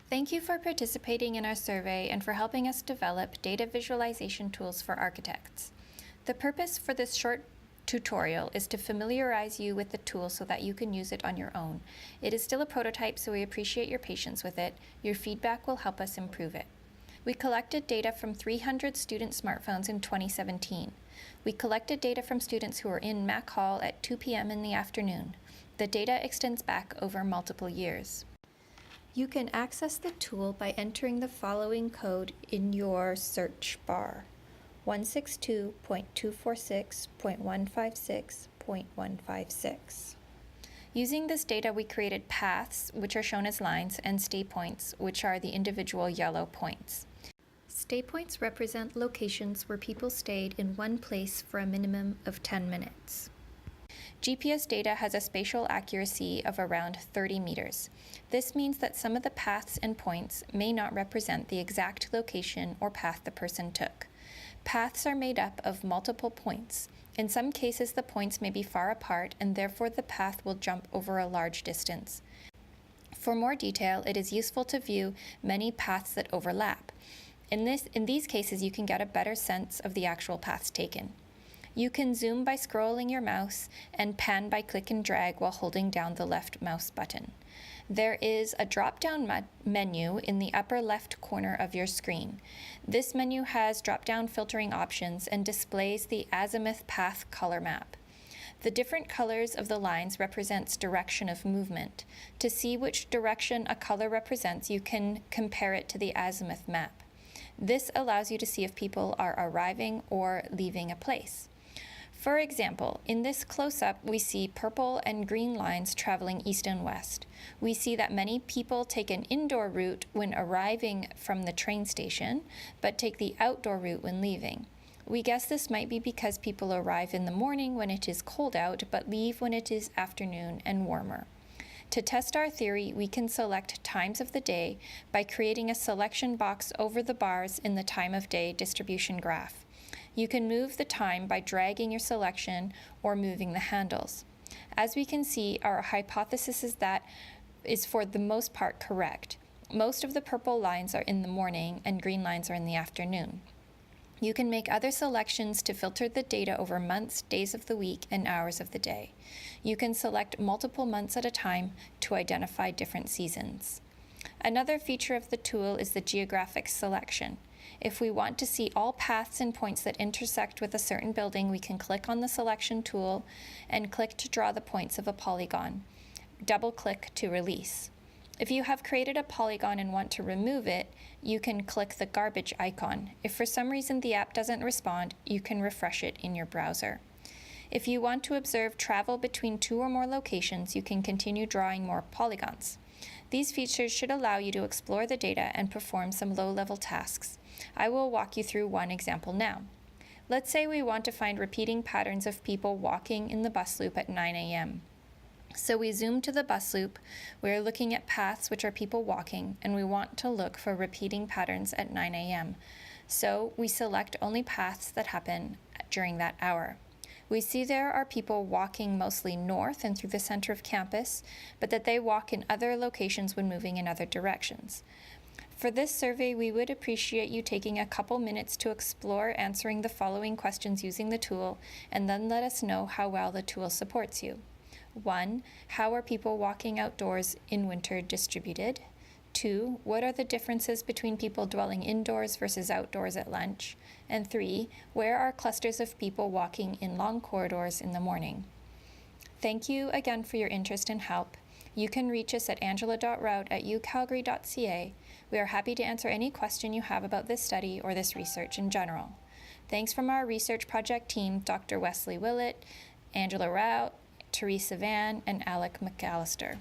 Thank you for participating in our survey and for helping us develop data visualization tools for architects. The purpose for this short tutorial is to familiarize you with the tool so that you can use it on your own. It is still a prototype, so we appreciate your patience with it. Your feedback will help us improve it. We collected data from 300 student smartphones in 2017. We collected data from students who were in Mac Hall at 2 p.m. in the afternoon. The data extends back over multiple years. You can access the tool by entering the following code in your search bar: 162.246.156.156. Using this data, we created paths, which are shown as lines, and stay points, which are the individual yellow points. Stay points represent locations where people stayed in one place for a minimum of 10 minutes. GPS data has a spatial accuracy of around 30 meters. This means that some of the paths and points may not represent the exact location or path the person took. Paths are made up of multiple points. In some cases, the points may be far apart, and therefore the path will jump over a large distance. For more detail, it is useful to view many paths that overlap. In these cases, you can get a better sense of the actual paths taken. You can zoom by scrolling your mouse and pan by click and drag while holding down the left mouse button. There is a drop-down menu in the upper left corner of your screen. This menu has drop-down filtering options and displays the azimuth path color map. The different colors of the lines represents direction of movement. To see which direction a color represents, you can compare it to the azimuth map. This allows you to see if people are arriving or leaving a place. For example, in this close-up, we see purple and green lines traveling east and west. We see that many people take an indoor route when arriving from the train station, but take the outdoor route when leaving. We guess this might be because people arrive in the morning when it is cold out, but leave when it is afternoon and warmer. To test our theory, we can select times of the day by creating a selection box over the bars in the time of day distribution graph. You can move the time by dragging your selection or moving the handles. As we can see, our hypothesis is for the most part correct. Most of the purple lines are in the morning and green lines are in the afternoon. You can make other selections to filter the data over months, days of the week, and hours of the day. You can select multiple months at a time to identify different seasons. Another feature of the tool is the geographic selection. If we want to see all paths and points that intersect with a certain building, we can click on the selection tool and click to draw the points of a polygon. Double-click to release. If you have created a polygon and want to remove it, you can click the garbage icon. If for some reason the app doesn't respond, you can refresh it in your browser. If you want to observe travel between two or more locations, you can continue drawing more polygons. These features should allow you to explore the data and perform some low-level tasks. I will walk you through one example now. Let's say we want to find repeating patterns of people walking in the bus loop at 9 a.m. So we zoom to the bus loop. We're looking at paths which are people walking, and we want to look for repeating patterns at 9 a.m. So we select only paths that happen during that hour. We see there are people walking mostly north and through the center of campus, but that they walk in other locations when moving in other directions. For this survey, we would appreciate you taking a couple minutes to explore answering the following questions using the tool, and then let us know how well the tool supports you. 1. How are people walking outdoors in winter distributed? 2. What are the differences between people dwelling indoors versus outdoors at lunch? And 3. Where are clusters of people walking in long corridors in the morning? Thank you again for your interest and help. You can reach us at angela.rout@ucalgary.ca. We are happy to answer any question you have about this study or this research in general. Thanks from our research project team, Dr. Wesley Willett, Angela Rout, Teresa Van, and Alec McAllister.